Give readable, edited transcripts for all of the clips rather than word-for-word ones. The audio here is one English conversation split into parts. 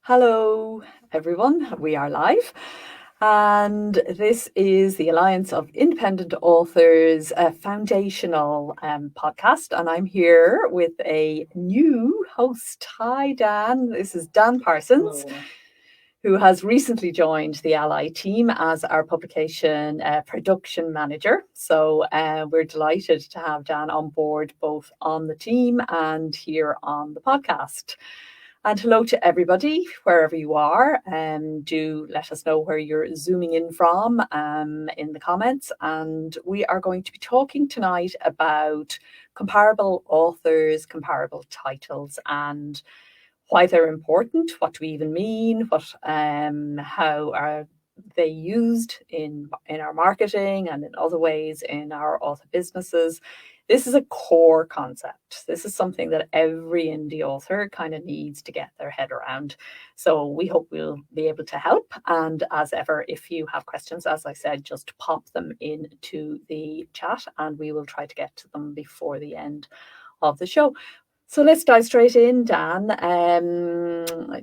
Hello, everyone. We are live. And this is the Alliance of Independent Authors foundational podcast. And I'm here with a new host. Hi, Dan. This is Dan Parsons, Hello. who has recently joined the ALLi team as our publication production manager. So we're delighted to have Dan on board, both on the team and here on the podcast. And hello to everybody, wherever you are. Do let us know where you're zooming in from in the comments. And we are going to be talking tonight about comparable authors, comparable titles, and why they're important. What do we even mean? How are they used in our marketing and in other ways in our author businesses? This is a core concept. This is something that every indie author kind of needs to get their head around. So we hope we'll be able to help. And as ever, if you have questions, as I said, just pop them into the chat and we will try to get to them before the end of the show. So let's dive straight in, Dan.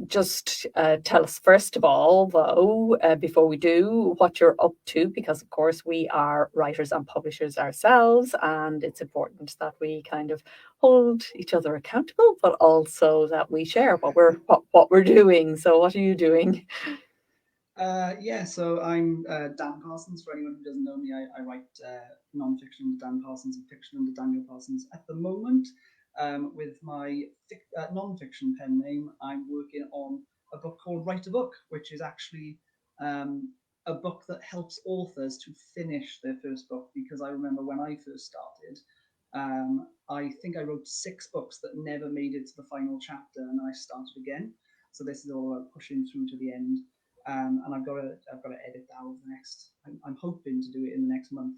Just tell us, first of all, though, before we do, what you're up to, because, of course, we are writers and publishers ourselves, and it's important that we kind of hold each other accountable, but also that we share what we're doing. So what are you doing? So I'm Dan Parsons. For anyone who doesn't know me, I write nonfiction under Dan Parsons and fiction under Daniel Parsons. At the moment, with my nonfiction pen name, I'm working on a book called Write a Book, which is actually a book that helps authors to finish their first book. Because I remember when I first started, I think I wrote 6 books that never made it to the final chapter, and I started again. So this is all about pushing through to the end. And I've got to edit that over the next. I'm hoping to do it in the next month.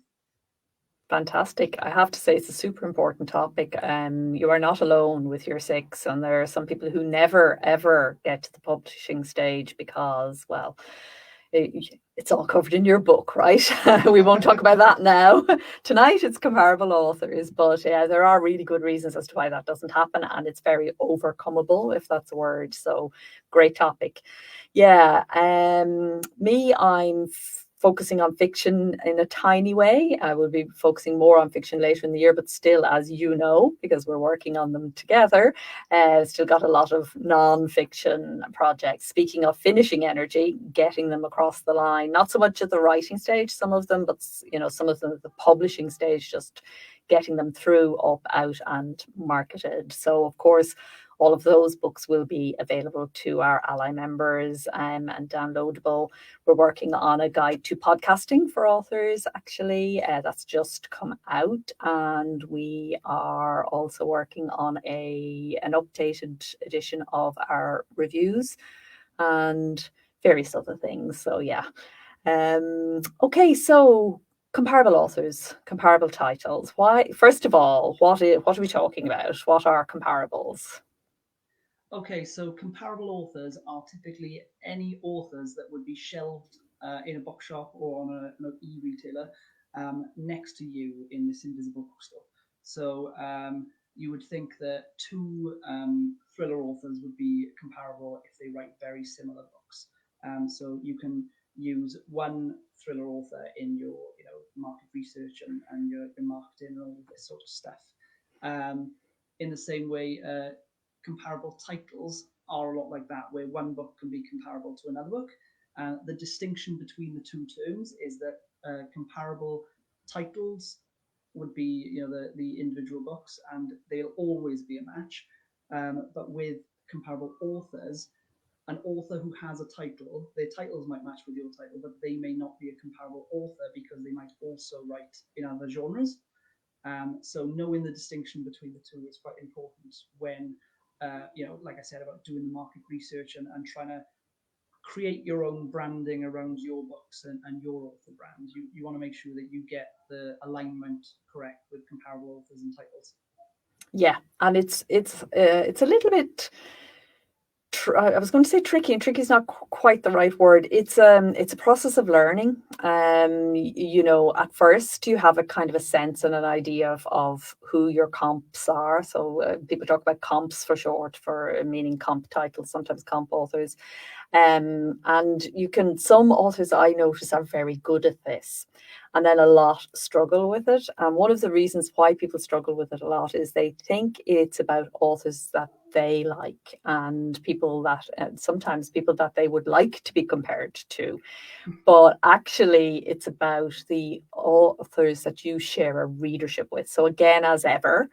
Fantastic. I have to say it's a super important topic. You are not alone with your 6, and there are some people who never ever get to the publishing stage because, well, it's all covered in your book, right? We won't talk about that now. Tonight it's comparable authors, but yeah, there are really good reasons as to why that doesn't happen, and it's very overcomable, if that's a word. So great topic. Yeah, I'm focusing on fiction in a tiny way. I will be focusing more on fiction later in the year, but still, as you know, because we're working on them together, still got a lot of non-fiction projects. Speaking of finishing energy, getting them across the line, not so much at the writing stage, some of them, but some of them at the publishing stage, just getting them through, up, out, and marketed. So, of course, all of those books will be available to our ALLi members and downloadable. We're working on a guide to podcasting for authors, actually. That's just come out. And we are also working on an updated edition of our reviews and various other things. So, yeah. Okay, so comparable authors, comparable titles. Why? First of all, what are we talking about? What are comparables? Okay, so comparable authors are typically any authors that would be shelved in a bookshop or on an e-retailer next to you in this invisible bookstore. So you would think that 2 thriller authors would be comparable if they write very similar books. So you can use one thriller author in your market research and your marketing and all this sort of stuff. In the same way, comparable titles are a lot like that, where one book can be comparable to another book. The distinction between the 2 terms is that comparable titles would be the individual books, and they'll always be a match. But with comparable authors, an author who has a title, their titles might match with your title, but they may not be a comparable author because they might also write in other genres. So knowing the distinction between the 2 is quite important when, like I said, about doing the market research and trying to create your own branding around your books and your author brand. You want to make sure that you get the alignment correct with comparable authors and titles. Yeah, and it's a little bit I was going to say tricky, and tricky is not quite the right word. It's a process of learning. You know, at first you have a kind of a sense and an idea of who your comps are. So people talk about comps for short, for meaning comp titles, sometimes comp authors. And you can, some authors I notice are very good at this, and then a lot struggle with it. And one of the reasons why people struggle with it a lot is they think it's about authors that they like, and people that sometimes people that they would like to be compared to. But actually, it's about the authors that you share a readership with. So, again, as ever,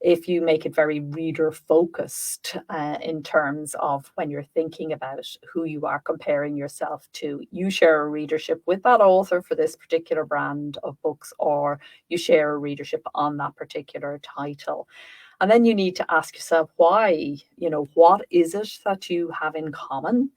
if you make it very reader focused in terms of when you're thinking about who you are comparing yourself to, you share a readership with that author for this particular brand of books, or you share a readership on that particular title. And then you need to ask yourself why, you know, what is it that you have in common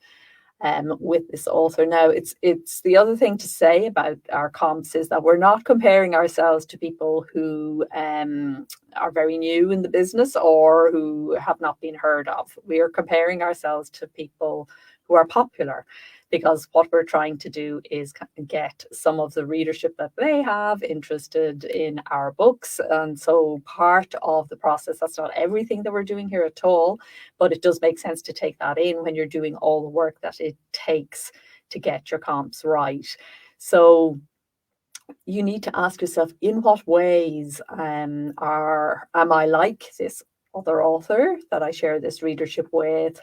with this author. Now, it's the other thing to say about our comps is that we're not comparing ourselves to people who are very new in the business or who have not been heard of. We are comparing ourselves to people who are popular, because what we're trying to do is get some of the readership that they have interested in our books. And so part of the process, that's not everything that we're doing here at all, but it does make sense to take that in when you're doing all the work that it takes to get your comps right. So you need to ask yourself, in what ways am I like this other author that I share this readership with?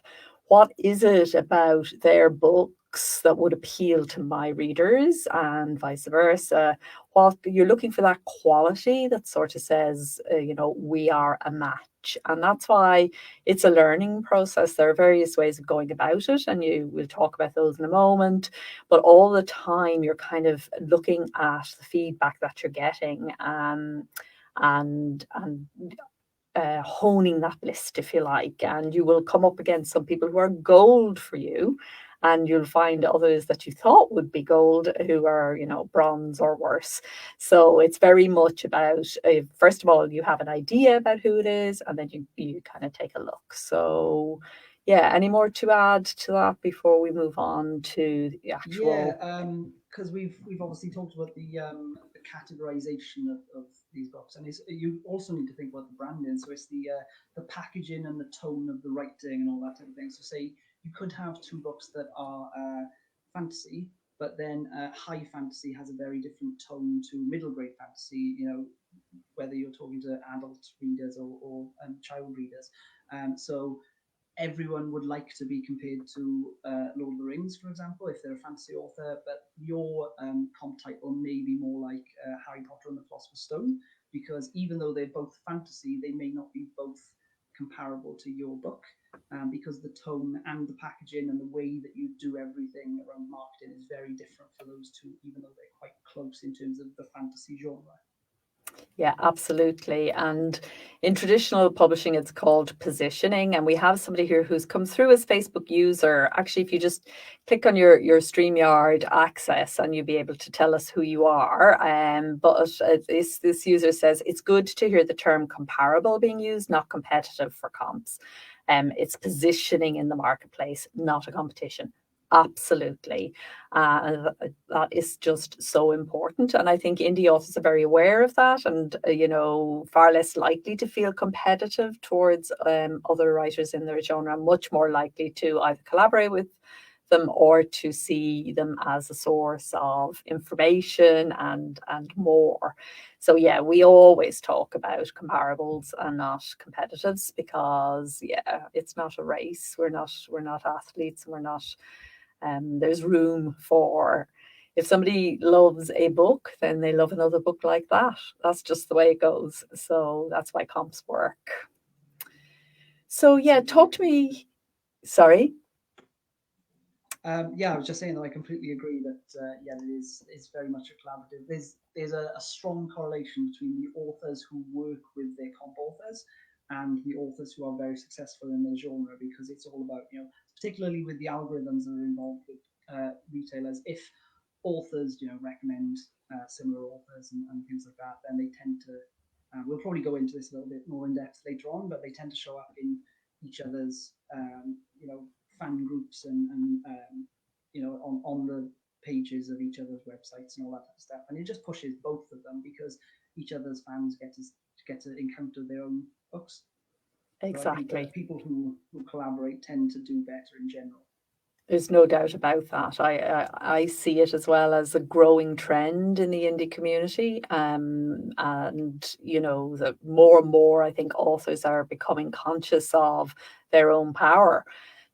What is it about their books that would appeal to my readers, and vice versa? What you're looking for, that quality that sort of says, you know, we are a match. And that's why it's a learning process. There are various ways of going about it, and you will talk about those in a moment. But all the time, you're kind of looking at the feedback that you're getting, and honing that list, if you like. And you will come up against some people who are gold for you, and you'll find others that you thought would be gold who are, you know, bronze or worse. So it's very much about, first of all, you have an idea about who it is, and then you kind of take a look. So yeah, any more to add to that before we move on to the Yeah, actual? because we've obviously talked about the categorization of these books, and it's, you also need to think about the branding. So it's the packaging and the tone of the writing and all that type of thing. So say you could have two books that are fantasy, but then high fantasy has a very different tone to middle grade fantasy. You know, whether you're talking to adult readers or child readers. So everyone would like to be compared to Lord of the Rings, for example, if they're a fantasy author, but your comp title may be more like Harry Potter and the Philosopher's Stone, because even though they're both fantasy, they may not be both comparable to your book, because the tone and the packaging and the way that you do everything around marketing is very different for those two, even though they're quite close in terms of the fantasy genre. Yeah, absolutely. And in traditional publishing, it's called positioning. And we have somebody here who's come through as Facebook user. Actually, if you just click on your StreamYard access, and you'll be able to tell us who you are. But this user says it's good to hear the term comparable being used, not competitive for comps. It's positioning in the marketplace, not a competition. Absolutely. That is just so important. And I think indie authors are very aware of that, and, you know, far less likely to feel competitive towards other writers in their genre, much more likely to either collaborate with them or to see them as a source of information and more. So yeah, we always talk about comparables and not competitives, because yeah, it's not a race. We're not athletes. We're not there's room for, if somebody loves a book, then they love another book like that. That's just the way it goes. So that's why comps work. So yeah, Absolutely. talk to me. Sorry. Yeah, I was just saying that I completely agree that yeah, it's very much a collaborative. There's a strong correlation between the authors who work with their comp authors and the authors who are very successful in their genre, because it's all about, you know, particularly with the algorithms that are involved with retailers. If authors, you know, recommend similar authors and things like that, then they tend to. We'll probably go into this a little bit more in depth later on, but they tend to show up in each other's fan groups and on the pages of each other's websites and all that type of stuff. And it just pushes both of them because each other's fans get to encounter their own books. Exactly. So I think that people who collaborate tend to do better in general. There's no doubt about that. I see it as well as a growing trend in the indie community, and that more and more I think authors are becoming conscious of their own power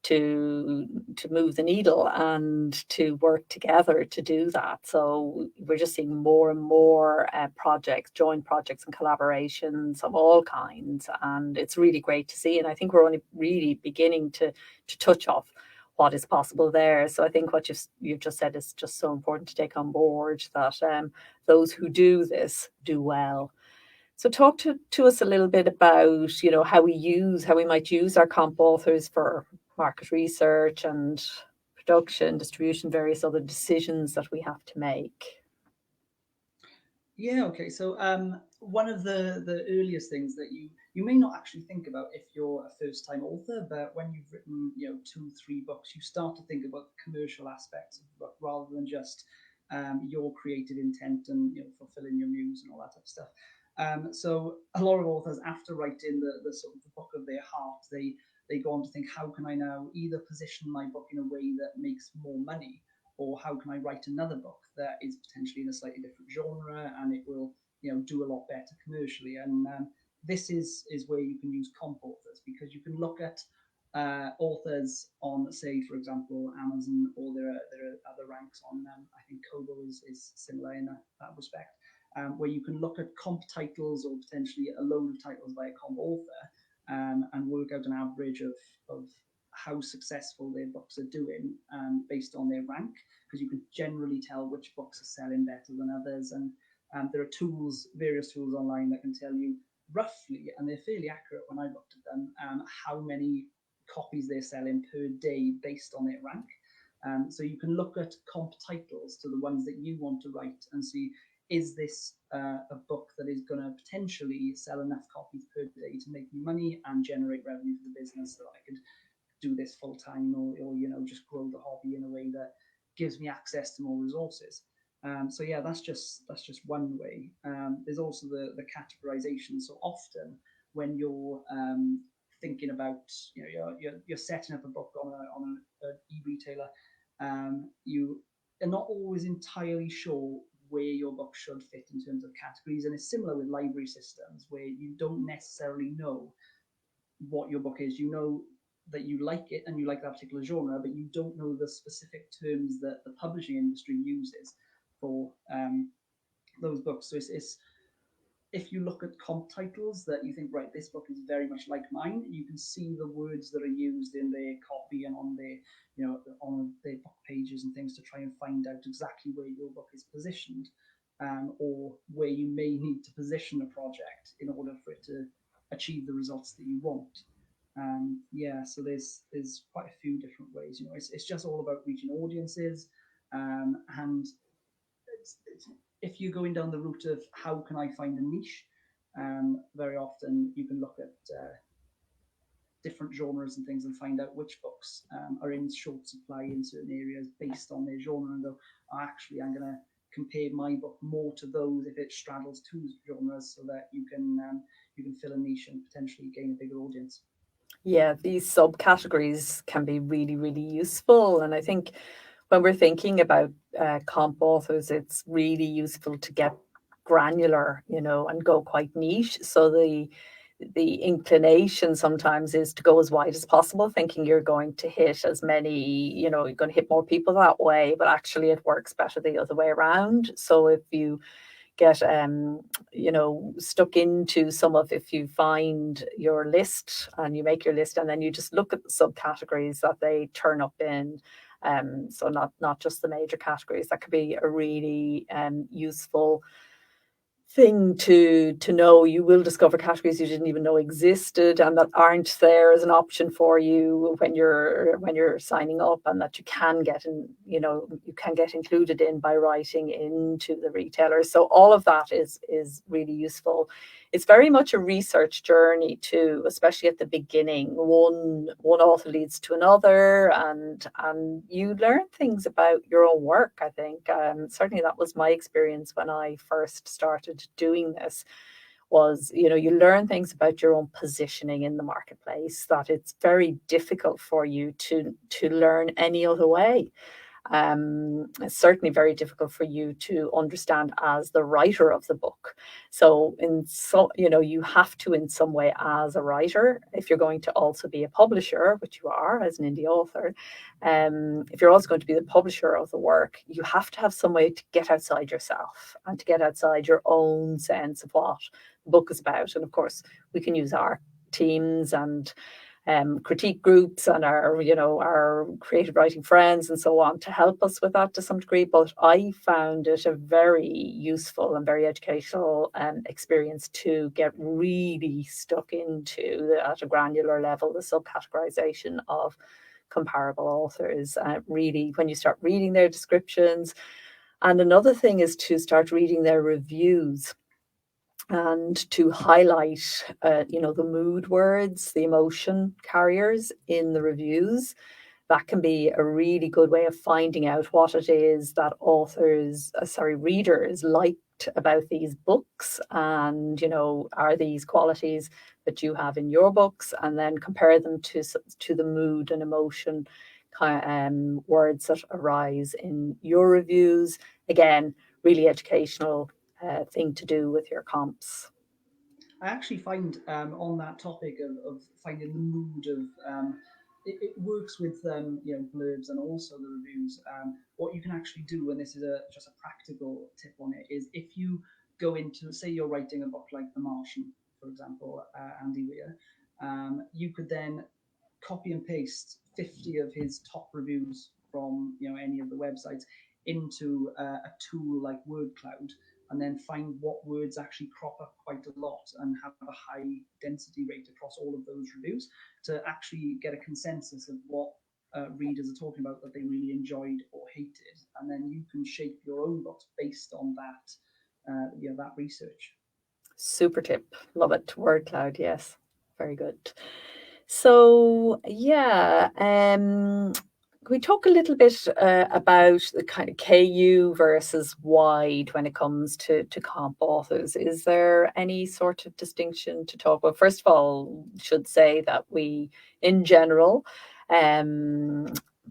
to move the needle and to work together to do that. So we're just seeing more and more projects, joint projects and collaborations of all kinds, and it's really great to see. And I think we're only really beginning to touch off what is possible there. So I think what you've just said is just so important to take on board, that those who do this do well. So talk to us a little bit about, how we might use our comp authors for market research and production, distribution, various other decisions that we have to make. Yeah, okay. So one of the earliest things that you may not actually think about if you're a first-time author, but when you've written 2-3 books, you start to think about the commercial aspects of the book rather than just your creative intent and fulfilling your muse and all that type of stuff. So a lot of authors, after writing the sort of the book of their heart, they go on to think, how can I now either position my book in a way that makes more money, or how can I write another book that is potentially in a slightly different genre and it will do a lot better commercially. And this is where you can use comp authors, because you can look at authors on, say, for example, Amazon, or there are other ranks on I think Kobo is similar in that respect, where you can look at comp titles or potentially a load of titles by a comp author, and work out an average of how successful their books are doing based on their rank, because you can generally tell which books are selling better than others. And there are various tools online that can tell you roughly, and they're fairly accurate when I looked at them, how many copies they're selling per day based on their rank. So you can look at comp titles to the ones that you want to write and see, is this a book that is going to potentially sell enough copies per day to make me money and generate revenue for the business, so that I could do this full time, or just grow the hobby in a way that gives me access to more resources. So yeah, that's just one way. There's also the categorization. So often when you're thinking about you're setting up a book on an e-retailer, you are not always entirely sure where your book should fit in terms of categories. And it's similar with library systems, where you don't necessarily know what your book is. You know that you like it and you like that particular genre, but you don't know the specific terms that the publishing industry uses for those books. So it's if you look at comp titles that you think, right, this book is very much like mine, you can see the words that are used in their copy and on their on their book pages and things, to try and find out exactly where your book is positioned, or where you may need to position a project in order for it to achieve the results that you want. So there's quite a few different ways. It's just all about reaching audiences, and if you're going down the route of how can I find a niche, very often you can look at different genres and things and find out which books are in short supply in certain areas based on their genre, and go, actually, I'm going to compare my book more to those if it straddles two genres, so that you can fill a niche and potentially gain a bigger audience. Yeah, these subcategories can be really, really useful. And I think when we're thinking about comp authors, it's really useful to get granular, and go quite niche. So the inclination sometimes is to go as wide as possible, thinking you're going to hit as many, you're going to hit more people that way, but actually it works better the other way around. So if you get stuck into if you find your list and you make your list, and then you just look at the subcategories that they turn up in, so not just the major categories, that could be a really useful thing to know. You will discover categories you didn't even know existed and that aren't there as an option for you when you're signing up, and that you can get included in by writing into the retailers. So all of that is really useful. it's very much a research journey too, especially at the beginning. One author leads to another, and you learn things about your own work. I think certainly that was my experience when I first started doing this. Was, you know, you learn things about your own positioning in the marketplace that it's very difficult for you to learn any other way. It's certainly very difficult for you to understand as the writer of the book. So you know, you have to in some way, as a writer, if you're going to also be a publisher, which you are as an indie author, if you're also going to be the publisher of the work, you have to have some way to get outside yourself and to get outside your own sense of what the book is about. And of course, we can use our teams and critique groups and our creative writing friends and so on to help us with that to some degree. But I found it a very useful and very educational experience to get really stuck into at a granular level the subcategorization of comparable authors. Really, when you start reading their descriptions, and another thing is to start reading their reviews and to highlight, the mood words, the emotion carriers in the reviews. That can be a really good way of finding out what it is that readers liked about these books, and are these qualities that you have in your books, and then compare them to the mood and emotion words that arise in your reviews. Again, really educational thing to do with your comps. I actually find on that topic of finding the mood of it works with blurbs and also the reviews. What you can actually do, and this is just a practical tip on it, is if you go into, say you're writing a book like The Martian, for example, Andy Weir, you could then copy and paste 50 of his top reviews from any of the websites into a tool like word cloud, and then find what words actually crop up quite a lot and have a high density rate across all of those reviews to actually get a consensus of what readers are talking about that they really enjoyed or hated, and then you can shape your own books based on that research. Super tip, love it. Word cloud, yes, very good. So yeah, can we talk a little bit about the kind of KU versus wide when it comes to comp authors? Is there any sort of distinction to talk about? First of all, should say that we, in general,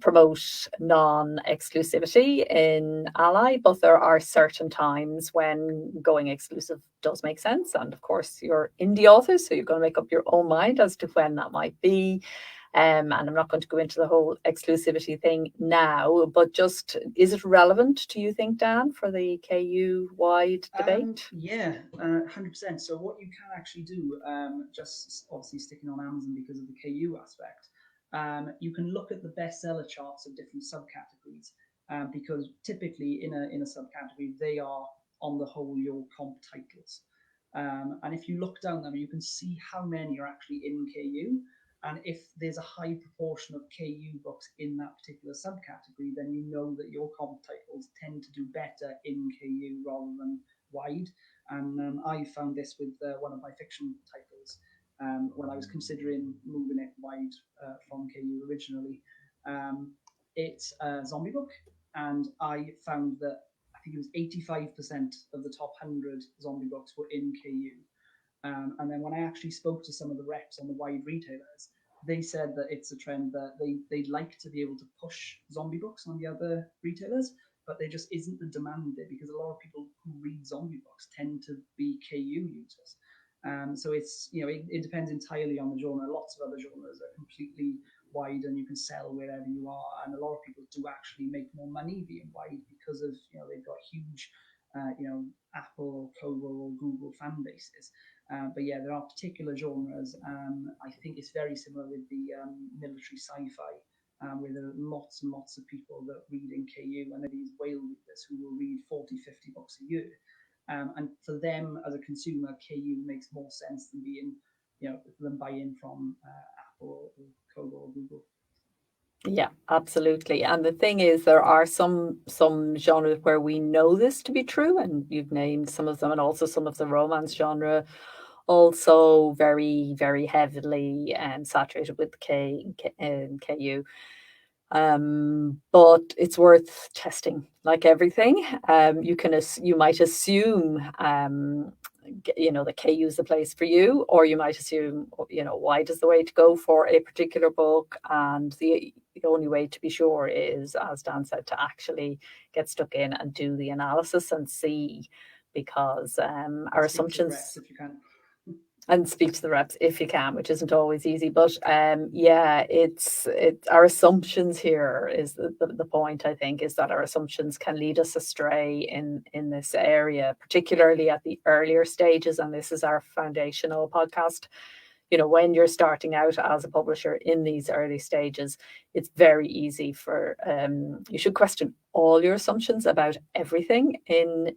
promote non-exclusivity in ALLi, but there are certain times when going exclusive does make sense. And of course, you're indie authors, so you're going to make up your own mind as to when that might be. And I'm not going to go into the whole exclusivity thing now, but just, is it relevant, do you think, Dan, for the KU-wide debate? Yeah, 100%. So what you can actually do, just obviously sticking on Amazon because of the KU aspect, you can look at the bestseller charts of different subcategories, because typically in a subcategory, they are on the whole your comp titles. And if you look down them, you can see how many are actually in KU. And if there's a high proportion of KU books in that particular subcategory, then you know that your comp titles tend to do better in KU rather than wide. And I found this with one of my fiction titles when I was considering moving it wide from KU originally. It's a zombie book, and I found that I think it was 85% of the top 100 zombie books were in KU. And then when I actually spoke to some of the reps on the wide retailers, they said that it's a trend that they'd like to be able to push zombie books on the other retailers, but there just isn't the demand there because a lot of people who read zombie books tend to be KU users. So it's, it depends entirely on the genre. Lots of other genres are completely wide and you can sell wherever you are. And a lot of people do actually make more money being wide because of, they've got huge, Apple or Kobo or Google fan bases. But yeah, there are particular genres. I think it's very similar with the military sci-fi, where there are lots and lots of people that read in KU, and there are these whale readers who will read 40, 50 books a year. And for them as a consumer, KU makes more sense than than buying from Apple or Kobo or Google. Yeah, absolutely. And the thing is, there are some genres where we know this to be true, and you've named some of them, and also some of the romance genre also very, very heavily saturated with KU. But it's worth testing, like everything. You might assume the KU is the place for you, or you might assume wide is the way to go for a particular book, and the only way to be sure is, as Dan said, to actually get stuck in and do the analysis and see, because our assumptions, if you can. and speak to the reps if you can, which isn't always easy. But yeah, it's our assumptions here is the point, I think, is that our assumptions can lead us astray in this area, particularly at the earlier stages. And this is our foundational podcast. When you're starting out as a publisher in these early stages, it's very easy for you should question all your assumptions about everything in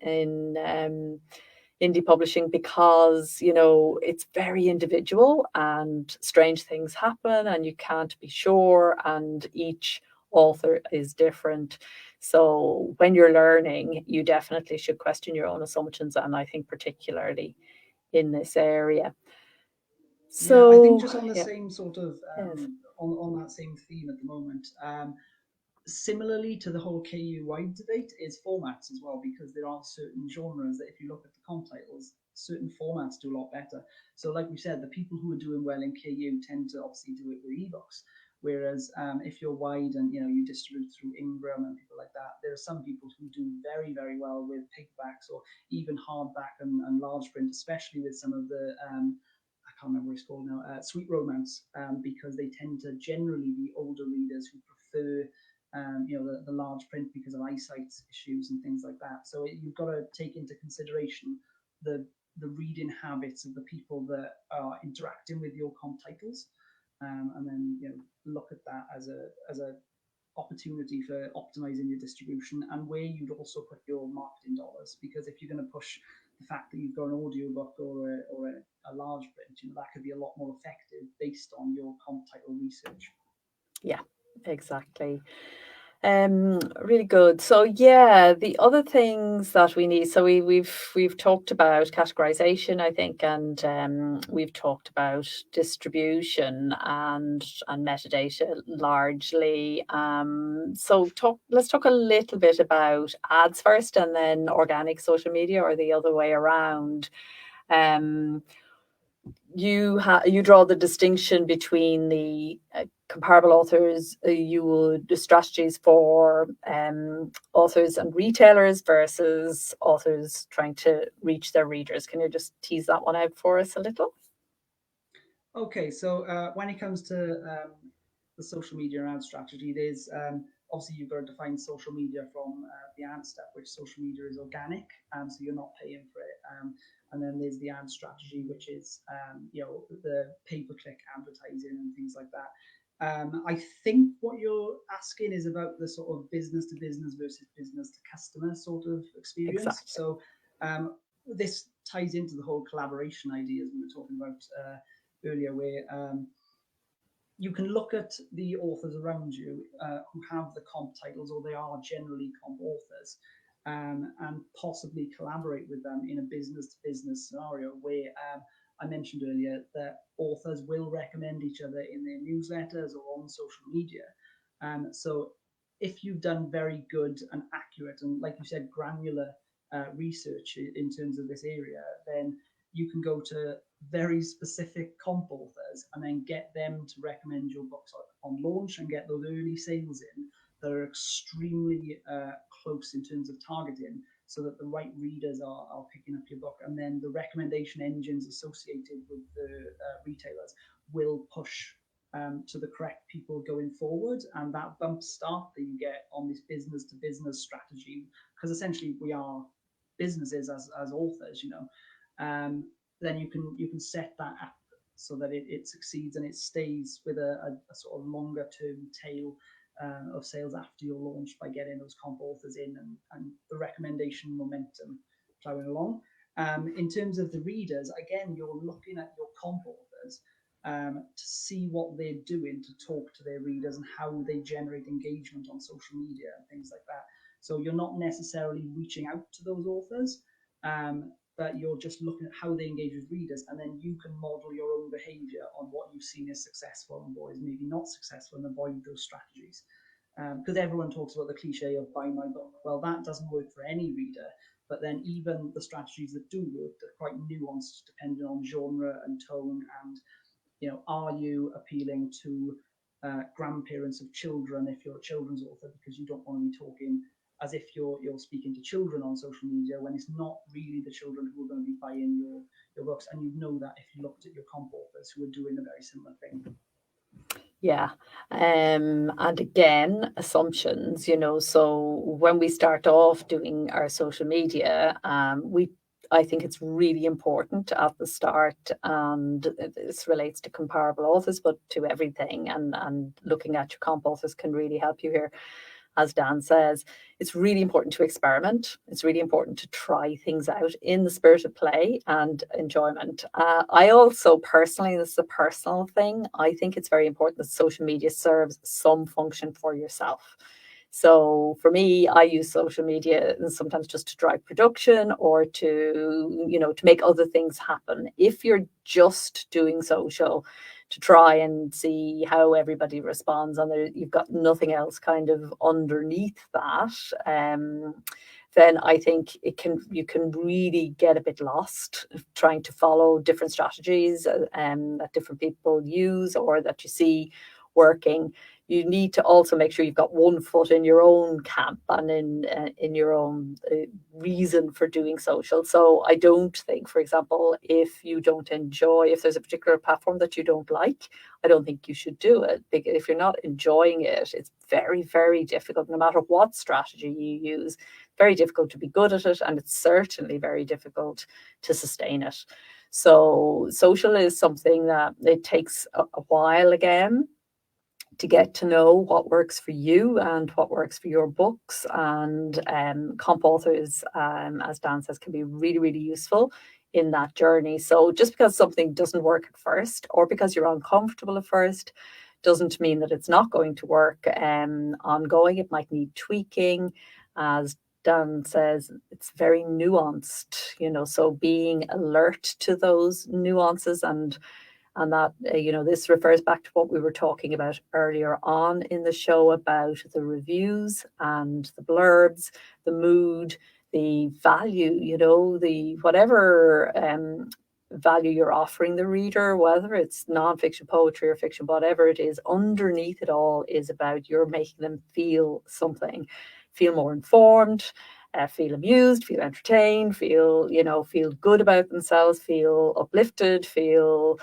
indie publishing, because it's very individual and strange things happen and you can't be sure, and each author is different. So when you're learning, you definitely should question your own assumptions, and I think particularly in this area. So, I think just on the same sort of yes. on that same theme at the moment, similarly to the whole KU wide debate, is formats as well, because there are certain genres that, if you look at the comp titles, certain formats do a lot better. So like we said, the people who are doing well in KU tend to obviously do it with ebooks, whereas if you're wide and you distribute through Ingram and people like that, there are some people who do very, very well with paperbacks or even hardback and large print, especially with some of the I can't remember what it's called now, sweet romance, because they tend to generally be older readers who prefer the large print because of eyesight issues and things like that. So you've got to take into consideration the reading habits of the people that are interacting with your comp titles, and then look at that as a opportunity for optimizing your distribution and where you'd also put your marketing dollars. Because if you're going to push the fact that you've got an audiobook or a large print, that could be a lot more effective based on your comp title research. Yeah, exactly. Really good. So yeah, the other things that we need. So we've talked about categorization, I think, and we've talked about distribution and metadata largely. So let's talk a little bit about ads first, and then organic social media, or the other way around. You draw the distinction between the comparable authors, the strategies for authors and retailers versus authors trying to reach their readers. Can you just tease that one out for us a little? Okay, so when it comes to the social media ad strategy, there's obviously you've got to define social media from the ad step, which social media is organic, so you're not paying for it. And then there's the ad strategy, which is the pay-per-click advertising and things like that. I think what you're asking is about the sort of business to business versus business to customer sort of experience. Exactly. So this ties into the whole collaboration ideas we were talking about earlier, where you can look at the authors around you who have the comp titles, or they are generally comp authors, and possibly collaborate with them in a business to business scenario where I mentioned earlier that authors will recommend each other in their newsletters or on social media. So if you've done very good and accurate and, like you said, granular research in terms of this area, then you can go to very specific comp authors and then get them to recommend your books on launch and get those early sales in that are extremely close in terms of targeting, so that the right readers are picking up your book. And then the recommendation engines associated with the retailers will push to the correct people going forward. And that bump start that you get on this business to business strategy, because essentially we are businesses as authors, then you can set that up so that it succeeds and it stays with a sort of longer term tail of sales after your launch, by getting those comp authors in and the recommendation momentum plowing along. In terms of the readers, again, you're looking at your comp authors to see what they're doing to talk to their readers and how they generate engagement on social media and things like that. So you're not necessarily reaching out to those authors, but you're just looking at how they engage with readers, and then you can model your own behavior on what you've seen as successful and what is maybe not successful, and avoid those strategies. Because everyone talks about the cliche of buy my book. Well, that doesn't work for any reader. But then even the strategies that do work, they're quite nuanced depending on genre and tone. And are you appealing to grandparents of children if you're a children's author, because you don't want to be talking as if you're speaking to children on social media, when it's not really the children who are going to be buying your books. And you know that if you looked at your comp authors who are doing a very similar thing. Yeah. And again, assumptions, so when we start off doing our social media, I think it's really important at the start, and this relates to comparable authors, but to everything, and looking at your comp authors can really help you here. As Dan says, it's really important to experiment. It's really important to try things out in the spirit of play and enjoyment. I also personally, this is a personal thing, I think it's very important that social media serves some function for yourself. So for me, I use social media sometimes just to drive production, or to make other things happen. If you're just doing social to try and see how everybody responds, and you've got nothing else kind of underneath that, then I think you can really get a bit lost trying to follow different strategies that different people use or that you see working. You need to also make sure you've got one foot in your own camp and in your own reason for doing social. So I don't think, for example, if there's a particular platform that you don't like, I don't think you should do it. Because if you're not enjoying it, it's very, very difficult, no matter what strategy you use, very difficult to be good at it, and it's certainly very difficult to sustain it. So social is something that it takes a while again to get to know what works for you and what works for your books. And comp authors, as Dan says, can be really, really useful in that journey. So just because something doesn't work at first, or because you're uncomfortable at first, doesn't mean that it's not going to work ongoing. It might need tweaking. As Dan says, it's very nuanced, so being alert to those nuances, and that, this refers back to what we were talking about earlier on in the show about the reviews and the blurbs, the mood, the value, the whatever value you're offering the reader, whether it's nonfiction, poetry, or fiction, whatever it is, underneath it all is about you're making them feel something, feel more informed, feel amused, feel entertained, feel good about themselves, feel uplifted, feel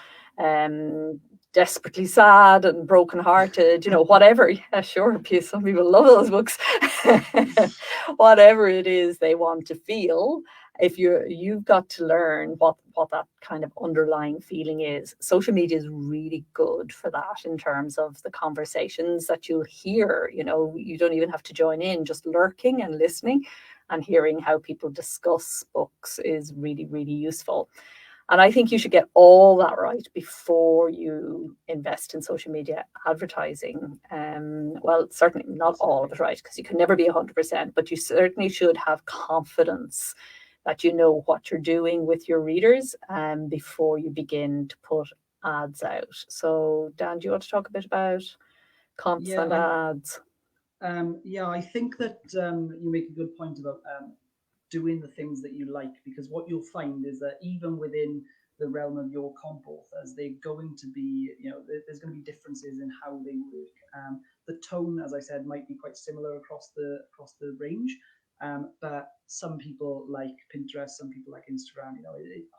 desperately sad and brokenhearted, whatever. Yeah, sure, some people love those books. Whatever it is they want to feel, if you've got to learn what that kind of underlying feeling is. Social media is really good for that in terms of the conversations that you'll hear. You don't even have to join in, just lurking and listening and hearing how people discuss books is really, really useful. And I think you should get all that right before you invest in social media advertising. Well, certainly not all of it right, because you can never be 100%, but you certainly should have confidence that you know what you're doing with your readers before you begin to put ads out. So, Dan, do you want to talk a bit about comps and ads? I think that you make a good point about doing the things that you like, because what you'll find is that even within the realm of your comp authors, they're going to be, there's going to be differences in how they work. The tone, as I said, might be quite similar across the range, but some people like Pinterest, some people like Instagram.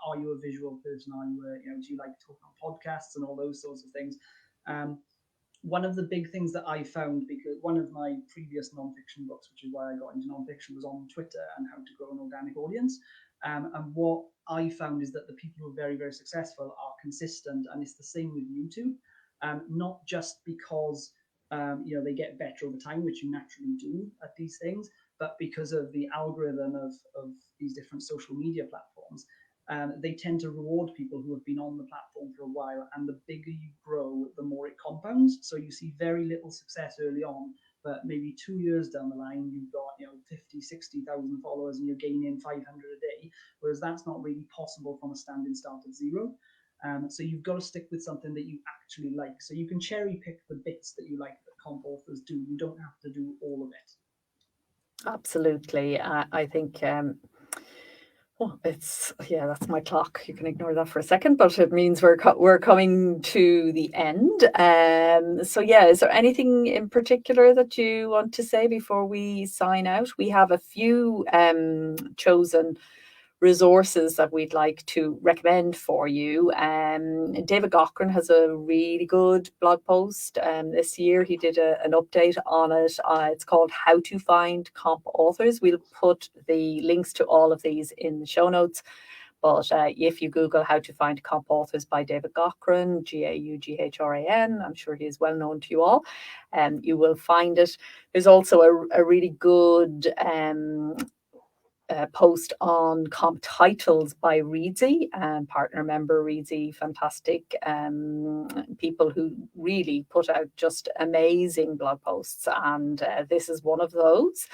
Are you a visual person? Are you do you like talking on podcasts and all those sorts of things? One of the big things that I found, because one of my previous nonfiction books, which is why I got into nonfiction, was on Twitter and how to grow an organic audience. And what I found is that the people who are very, very successful are consistent, and it's the same with YouTube. Not just because they get better over time, which you naturally do at these things, but because of the algorithm of these different social media platforms. They tend to reward people who have been on the platform for a while, and the bigger you grow, the more it compounds. So you see very little success early on, but maybe 2 years down the line, you've got 50, 60,000 followers and you're gaining 500 a day, whereas that's not really possible from a standing start at zero. So you've got to stick with something that you actually like. So you can cherry pick the bits that you like that comp authors do. You don't have to do all of it. Absolutely. I think that's my clock. You can ignore that for a second, but it means we're coming to the end. So yeah, is there anything in particular that you want to say before we sign out? We have a few chosen resources that we'd like to recommend for you. David Cochran has a really good blog post this year. He did an update on it. It's called How to Find Comp Authors. We'll put the links to all of these in the show notes. But if you Google How to Find Comp Authors by David Cochran, Gaughran, I'm sure he is well known to you all, you will find it. There's also a really good post on comp titles by Reedsy, partner member Reedsy, fantastic people who really put out just amazing blog posts, and this is one of those.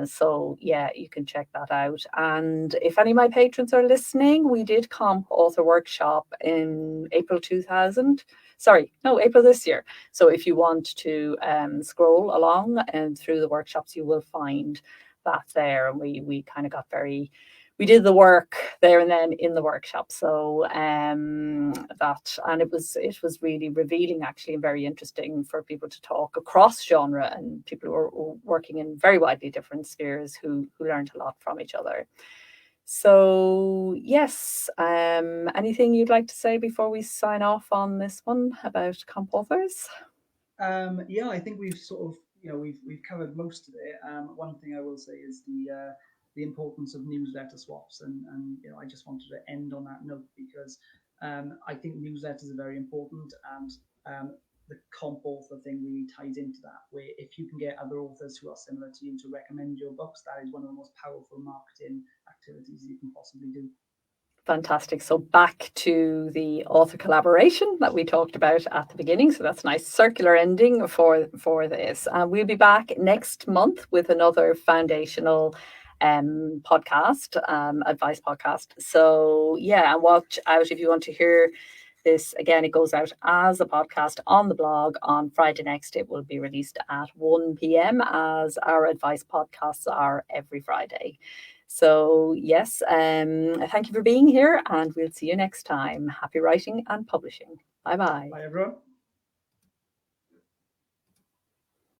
So yeah, you can check that out. And if any of my patrons are listening, we did Comp Author Workshop in April this year. So if you want to scroll along and through the workshops, you will find that there. And we kind of got we did the work there and then in the workshop. So it was really revealing, actually, and very interesting for people to talk across genre, and people who are working in very widely different spheres who learned a lot from each other. So yes, anything you'd like to say before we sign off on this one about comp authors? Yeah, I think we've sort of we've covered most of it. One thing I will say is the importance of newsletter swaps, and I just wanted to end on that note because I think newsletters are very important, and the comp author thing really ties into that, where if you can get other authors who are similar to you to recommend your books, that is one of the most powerful marketing activities you can possibly do. Fantastic. So back to the author collaboration that we talked about at the beginning. So that's a nice circular ending for this. We'll be back next month with another foundational podcast, advice podcast. So yeah, and watch out if you want to hear this again. It goes out as a podcast on the blog on Friday next. It will be released at 1 p.m. as our advice podcasts are every Friday. So yes, thank you for being here, and we'll see you next time. Happy writing and publishing. Bye-bye. Bye, everyone.